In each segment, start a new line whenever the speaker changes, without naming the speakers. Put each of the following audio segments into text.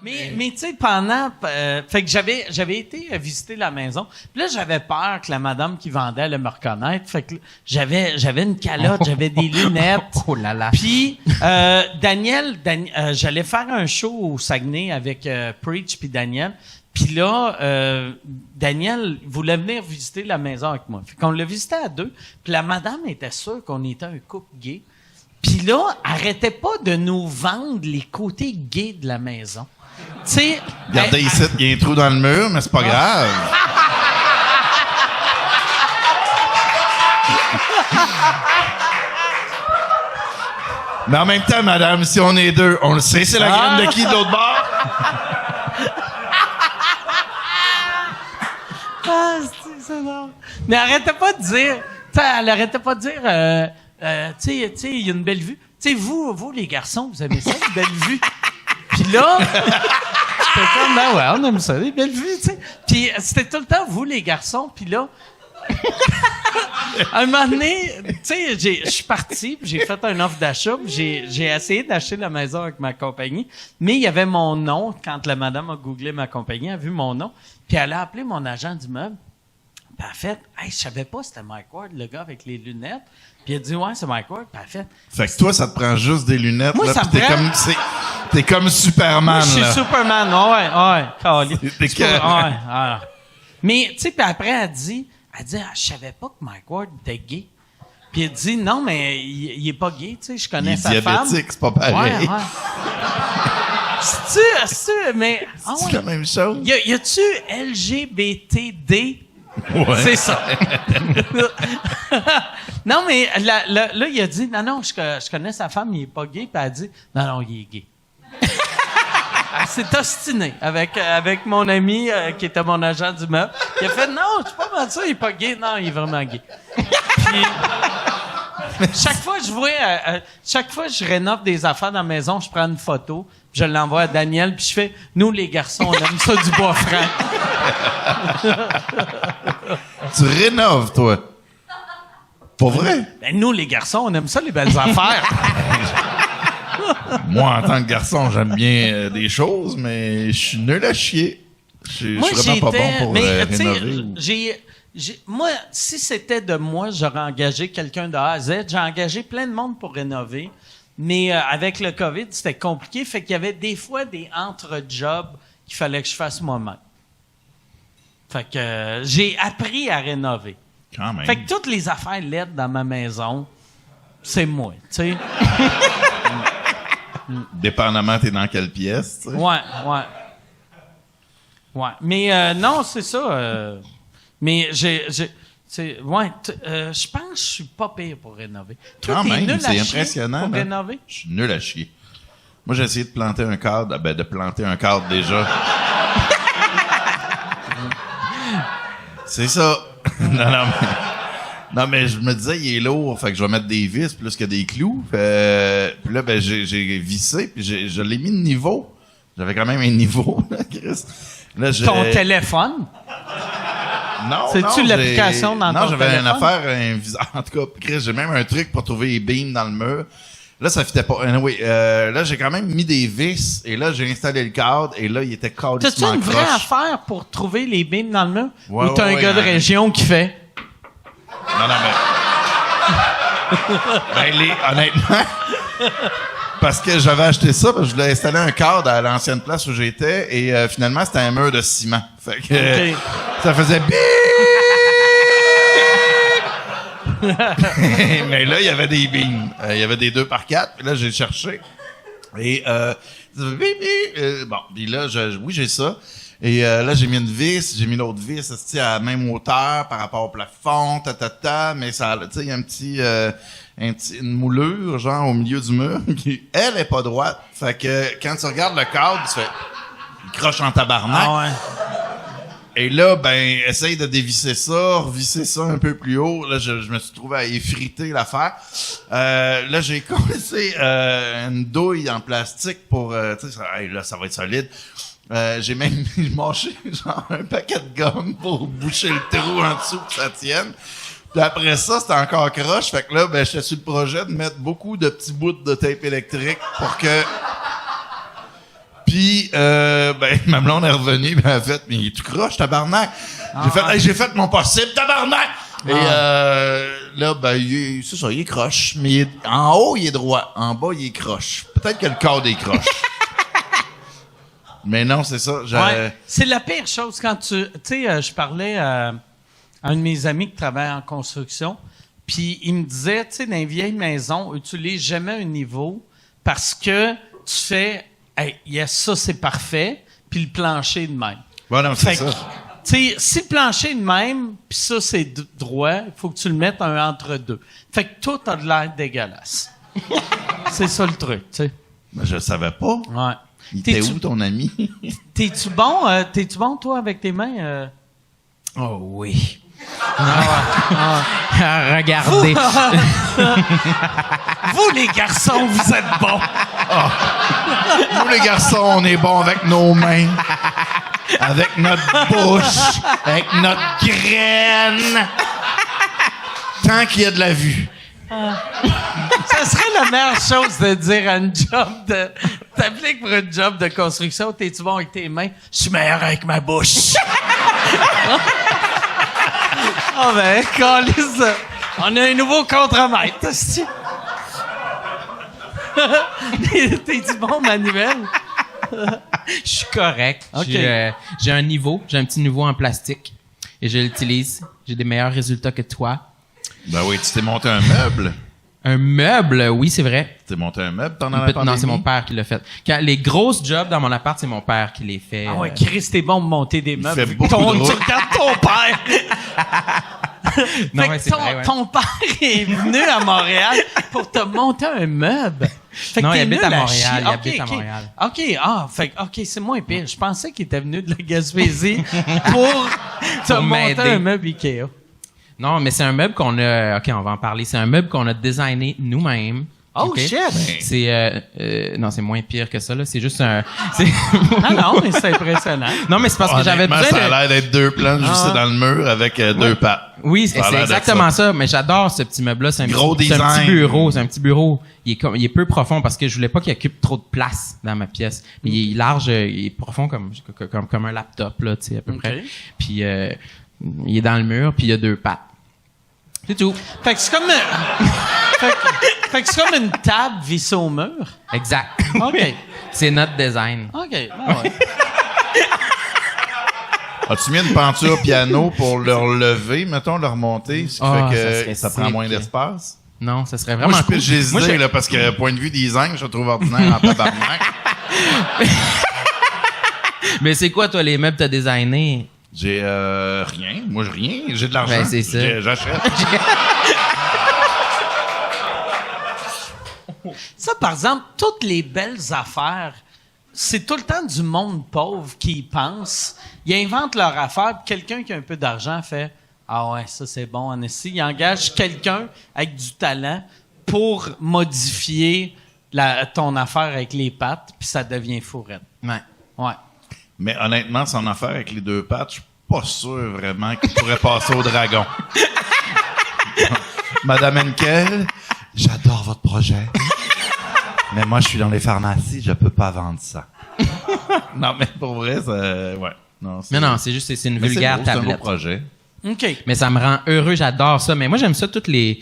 Mais tu sais, fait que j'avais été visiter la maison. Puis là, j'avais peur que la madame qui vendait allait me reconnaître. Fait que j'avais une calotte, j'avais des lunettes.
Oh là là.
Puis Daniel, j'allais faire un show au Saguenay avec Preach puis Daniel. Puis là, Daniel voulait venir visiter la maison avec moi. Fait qu'on l'a visité à deux. Puis la madame était sûre qu'on était un couple gay. Puis là, arrêtait pas de nous vendre les côtés gays de la maison. Tu sais,
Regardez ici, il y a un trou dans le mur, mais c'est pas grave. Mais en même temps, madame, si on est deux, on le sait, c'est la graine de qui de l'autre bord?
c'est drôle. Mais arrêtait pas de dire, elle arrêtait pas de dire, tu sais, il y a une belle vue. Tu sais, vous, les garçons, vous aimez ça, une belle vue. Puis là, c'était comme, ben ouais, on aime ça, les belles vues, tu sais. Puis c'était tout le temps vous, les garçons, puis là, un moment donné, tu sais, je suis parti, puis j'ai fait une offre d'achat, puis j'ai essayé d'acheter la maison avec ma compagnie, mais il y avait mon nom, quand la madame a googlé ma compagnie, elle a vu mon nom, puis elle a appelé mon agent d'immeuble, puis elle a fait, « Hey, je savais pas c'était Mike Ward, le gars avec les lunettes. » Puis il a dit, ouais, c'est Mike Ward. Puis elle a fait.
Fait que toi, ça te prend juste des lunettes.
Moi,
là,
ça
pis
me prend.
t'es comme Superman,
Moi, je suis
là.
Superman, ouais.
T'es
Ouais. Mais, tu sais, puis après, elle dit, je savais pas que Mike Ward était gay. Puis elle dit, non, mais il est pas gay, tu sais, je connais sa femme.
Il est diabétique, c'est pas pareil.
Ouais. C'est-tu, mais. Ah
C'est
ouais.
la même chose.
Y a-tu LGBTD?
Ouais.
C'est ça. Non, mais là, il a dit, non, je connais sa femme, il est pas gay. Puis elle a dit, non, il est gay. Elle s'est ostinée avec mon ami qui était mon agent d'immeuble. Il a fait, non, je suis pas mentir, il est pas gay. Non, il est vraiment gay. Puis, chaque fois que je rénove des affaires dans la maison, je prends une photo, puis je l'envoie à Daniel, puis je fais, nous, les garçons, on aime ça du bois franc.
Tu rénoves, toi. Pour vrai?
Ben, nous, les garçons, on aime ça, les belles affaires.
Moi, en tant que garçon, j'aime bien des choses, mais je suis nul à chier. Je suis vraiment pas bon pour rénover.
Moi, si c'était de moi, j'aurais engagé quelqu'un de A à Z. J'ai engagé plein de monde pour rénover. Mais avec le COVID, c'était compliqué. Fait qu'il y avait des fois des entre-jobs qu'il fallait que je fasse moi-même. Fait que j'ai appris à rénover.
Quand même.
Fait que toutes les affaires laides dans ma maison, c'est moi, tu sais. Dépendamment,
t'es dans quelle pièce, tu sais.
Ouais. Mais non, c'est ça. Mais je pense que je suis pas pire pour rénover. Toi,
Quand
t'es
même,
nul
c'est
à chier
impressionnant.
pour rénover?
Je suis nul à chier. Moi, j'ai essayé de planter un cadre. De planter un cadre déjà. C'est ça. Non, mais je me disais, il est lourd, fait que je vais mettre des vis plus que des clous. Puis là, j'ai vissé, puis je l'ai mis de niveau. J'avais quand même un niveau, là, Chris. Là,
Ton téléphone?
Non,
c'est-tu l'application dans ton téléphone?
Non, j'avais une affaire, en tout cas, Chris, j'ai même un truc pour trouver les beams dans le mur. Là, ça fitait pas. Anyway, là, j'ai quand même mis des vis, et là, j'ai installé le cadre, et là, il était calissement croche.
T'as-tu une vraie affaire pour trouver les beams dans le mur?
Ouais,
ou t'as un gars de région qui fait?
Non, mais... honnêtement... Parce que j'avais acheté ça, parce que je voulais installer un cadre à l'ancienne place où j'étais, et finalement, c'était un mur de ciment. Fait que ça faisait bip! Mais là, il y avait des beams. Il y avait des 2x4, puis là, j'ai cherché. Et bon, puis là, oui, j'ai ça. Et là, j'ai mis une vis, j'ai mis l'autre vis, à la même hauteur par rapport au plafond, mais ça, tu sais, il y a une moulure, genre, au milieu du mur, qui, elle, est pas droite. Fait que, quand tu regardes le cadre, tu fais, il croche en tabarnak.
Ah ouais.
Et là, essaye de dévisser ça, revisser ça un peu plus haut. Là, je me suis trouvé à effriter l'affaire. Là, j'ai collé une douille en plastique pour, tu sais, là, ça va être solide. J'ai même mâché genre un paquet de gomme pour boucher le trou en dessous que ça tienne. Puis après ça, c'était encore croche. Fait que là, j'étais sur le projet de mettre beaucoup de petits bouts de tape électrique pour que... Puis ben, ma blonde est revenue, ben, elle a fait, mais il est tout croche, tabarnak. J'ai fait mon possible, tabarnak! Et là, ben, c'est ça, il est croche. Mais en haut, il est droit. En bas, il est croche. Peut-être que le corps est croche. Mais non, c'est ça.
Ouais, c'est la pire chose quand tu sais, je parlais à un de mes amis qui travaille en construction, puis il me disait, tu sais, dans les vieilles maisons, utilise jamais un niveau parce que tu fais, hey, yes, ça c'est parfait, puis le plancher de même.
Ouais, non, c'est
Fait
ça.
que, tu sais, si le plancher est de même, puis ça c'est droit, il faut que tu le mettes un entre-deux. Fait que tout a de l'air dégueulasse. C'est ça le truc, tu sais.
Ben, je le savais pas.
Ouais.
Il était où, ton ami?
T'es-tu bon, toi, avec tes mains?
Oh oui. Regardez.
Vous, les garçons, vous êtes bons.
Nous, les garçons, on est bons avec nos mains. Avec notre bouche. Avec notre graine. Tant qu'il y a de la vue.
Ça serait la meilleure chose de dire à une job de... T'appliques pour une job de construction, t'es-tu bon avec tes mains? Je suis meilleur avec ma bouche. Ah ben, câlisse, on a un nouveau contre-maître. T'es-tu bon, Manuel?
Je suis correct.
OK.
J'ai un niveau, j'ai un petit niveau en plastique et je l'utilise. J'ai des meilleurs résultats que toi.
Ben oui, tu t'es monté un meuble.
Un meuble, oui, c'est vrai.
Tu t'es monté un meuble pendant la pandémie?
Non, c'est mon père qui l'a fait. Quand les grosses jobs dans mon appart, c'est mon père qui les fait.
Ah ouais, Chris, t'es bon pour monter des meubles.
fait beaucoup de route.
Tu regardes ton père.
Non,
Fait
ouais,
que
c'est vrai, ouais.
ton père est venu à Montréal pour te monter un meuble. Fait que
Non, il
t'es
habite
nul
à Montréal,
chier.
il
Ok,
habite à
ok.
Montréal.
OK, c'est moins pire. Je pensais qu'il était venu de la Gaspésie pour te
Pour
monter
m'aider.
un meuble Ikea.
Non, mais c'est un meuble qu'on a. OK, on va en parler. C'est un meuble qu'on a designé nous-mêmes.
Oh,
OK?
shit!
C'est non, c'est moins pire que ça là. C'est juste un.
Non, mais c'est impressionnant.
Non, mais c'est parce que j'avais
Honnêtement,
besoin
ça
de.
a l'air d'être deux planches vissées dans le mur avec deux pattes.
Oui,
Ça a
c'est
l'air
exactement
d'être
ça. Mais j'adore ce petit meuble-là. C'est un
Gros
petit, c'est un petit
design.
bureau. C'est un petit bureau. Il est peu profond parce que je voulais pas qu'il occupe trop de place dans ma pièce. Mais il est large, il est profond comme un laptop là, tu sais à peu près. Puis il est dans le mur, puis il y a deux pattes. C'est tout.
Fait que c'est comme... fait que c'est comme une table vissée au mur.
Exact.
OK.
C'est notre design.
OK. Ah ouais.
As-tu mis une peinture piano pour le relever, mettons, le remonter, ce qui
Ah,
fait
ça
que
serait
ça prend
sick.
moins d'espace?
Non, ça serait vraiment
Moi,
cool.
j'ai
Moi,
hésité, là, parce que, point de vue design, je le trouve ordinaire en tabarnak.
Mais c'est quoi, toi, les meubles que t'as designés?
J'ai rien. Moi, j'ai rien. J'ai de l'argent.
Ben, c'est ça.
J'achète.
Ça, par exemple, toutes les belles affaires, c'est tout le temps du monde pauvre qui y pense. Ils inventent leur affaire, puis quelqu'un qui a un peu d'argent fait « Ah ouais, ça c'est bon, en essai. » Il engage quelqu'un avec du talent pour modifier ton affaire avec les pattes, puis ça devient fourette.
Ouais.
Ouais.
Mais honnêtement, son affaire avec les deux pattes, je suis pas sûr vraiment qu'il pourrait passer au dragon. Madame Henkel, j'adore votre projet. Mais moi, je suis dans les pharmacies, je peux pas vendre ça. Non, mais pour vrai, ça... Ouais. Non,
Mais non, c'est juste, c'est une
Mais c'est
vulgaire
beau, c'est un beau
tablette.
projet.
OK.
Mais ça me rend heureux, j'adore ça. Mais moi, j'aime ça toutes les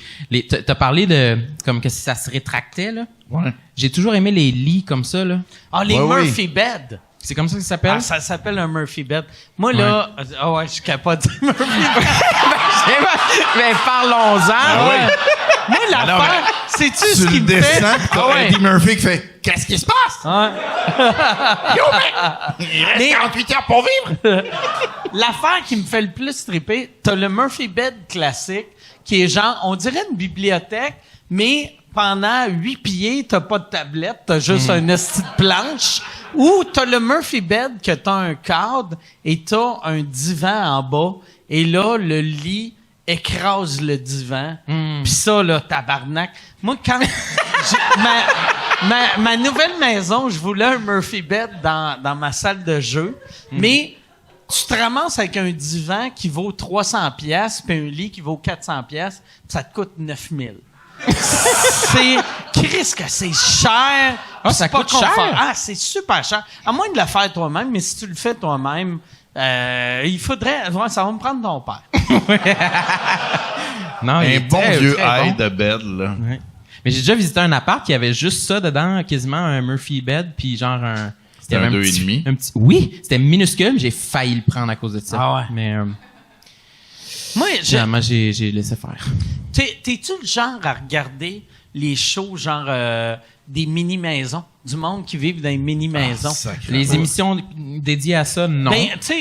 t'as parlé de, comme que si ça se rétractait, là.
Ouais.
J'ai toujours aimé les lits comme ça, là.
Ah, les
Ouais,
Murphy Bed.
C'est comme ça que ça s'appelle?
Ah, ça s'appelle un Murphy Bed. Moi, là... Ah ouais, je suis capable de dire Murphy Bed.
Mais parlons-en.
Ah
ouais.
oui.
Moi,
non,
l'affaire,
mais
sais-tu
Tu
ce qui
le
me fait...
descends, pis t'as
Ah ouais.
Eddie Murphy qui fait « Qu'est-ce qui se passe?
Ouais.
Yo, mec! Il reste
Mais-
48 heures pour vivre! »
L'affaire qui me fait le plus triper, t'as le Murphy Bed classique, qui est genre, on dirait une bibliothèque, mais pendant 8 pieds, t'as pas de tablette, t'as juste un esti de planche. Ou t'as le Murphy Bed, que t'as un cadre, et t'as un divan en bas, et là, le lit écrase le divan. Pis ça, là, tabarnak. Moi, quand... ma nouvelle maison, je voulais un Murphy Bed dans ma salle de jeu, mais... Tu te ramasses avec un divan qui vaut 300 pièces puis un lit qui vaut 400 pièces, ça te coûte 9000. C'est Chris, que c'est cher.
Ah, ça
c'est pas
coûte cher?
confort- Ah, c'est super cher. À moins de le faire toi-même, mais si tu le fais toi-même, il faudrait... Ouais, ça va me prendre ton père.
Non, il
Un
est
bon
très,
vieux
très
high
bon.
de bed, là.
Ouais. Mais j'ai déjà visité un appart qui avait juste ça dedans, quasiment un Murphy bed, puis genre un...
C'était
il y avait
un 2,5?
un petit. Oui, c'était minuscule, mais j'ai failli le prendre à cause de ça.
Ah ouais.
Mais
Moi,
finalement, j'ai laissé faire.
t'es-tu le genre à regarder les shows, genre des mini-maisons, du monde qui vivent dans les mini-maisons?
Les émissions dédiées à ça, non.
Ben, tu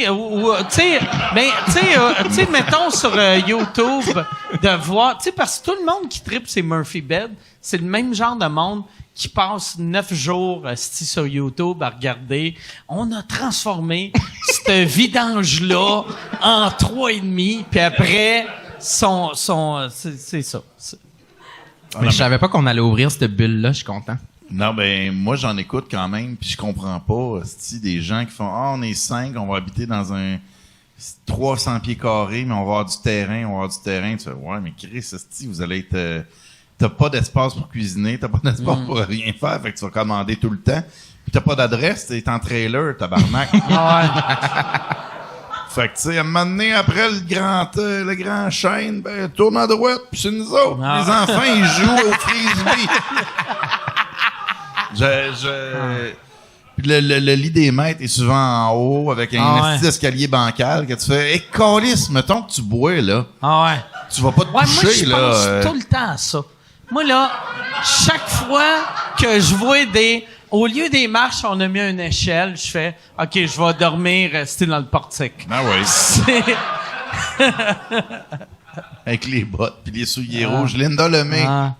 sais, mettons sur YouTube, de voir, tu sais, parce que tout le monde qui tripe ces Murphy Bed, c'est le même genre de monde qui passe 9 jours sur YouTube à regarder. On a transformé ce vidange-là en 3,5, puis après, c'est ça.
Mais je savais pas qu'on allait ouvrir cette bulle-là, je suis content.
Non, ben, moi, j'en écoute quand même, puis je comprends pas, des gens qui font, on est 5, on va habiter dans un 300 pieds carrés, mais on va avoir du terrain, Tu fais, ouais, mais Chris, vous allez être, t'as pas d'espace pour cuisiner, t'as pas d'espace pour rien faire, fait que tu vas commander tout le temps. Puis t'as pas d'adresse, t'es en trailer, tabarnak. Fait que, tu sais, à un moment donné, après le grand chêne, ben, tourne à droite, puis c'est nous autres.
Ah.
Les enfants, ils jouent au frisbee. Puis le lit des maîtres est souvent en haut, avec un petit escalier bancal, que tu fais, hey, câlisse, mettons que tu bois, là.
Ah ouais.
Tu vas pas te
Ouais,
coucher,
moi, je
là.
pense tout le temps à ça. Moi, là, chaque fois que je vois au lieu des marches, on a mis une échelle, je fais, OK, je vais dormir, rester dans le portique.
Ah ouais.
C'est...
Avec les bottes puis les souliers rouges. Linda Lemay.
Ah.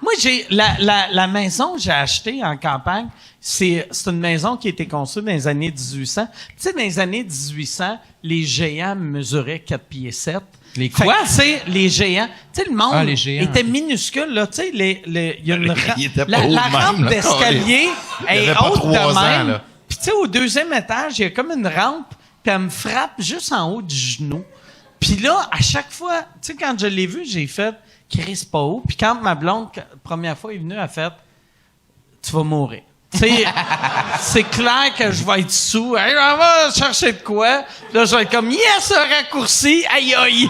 Moi, j'ai la maison que j'ai achetée en campagne, c'est une maison qui a été construite dans les années 1800. Tu sais, dans les années 1800, les géants mesuraient 4 pieds 7.
Les quoi?
Tu sais, les géants. Tu sais, le monde
Les géants.
était minuscule, là. Tu sais, il y a une
Il était pas
la
haut de
rampe
même, là.
d'escalier
Il avait
est
pas
haute
3
de
ans,
même.
là.
Puis tu sais, au 2e étage, il y a comme une rampe, puis elle me frappe juste en haut du genou. Puis là, à chaque fois, tu sais, quand je l'ai vu, j'ai fait « Chris, pas haut ». Puis quand ma blonde, la première fois, est venue, elle a fait « Tu vas mourir ». Tu sais, c'est clair que je vais être sous. Hey, on va chercher de quoi? Puis là, je vais être comme « Yes, un raccourci! Aïe, aïe! »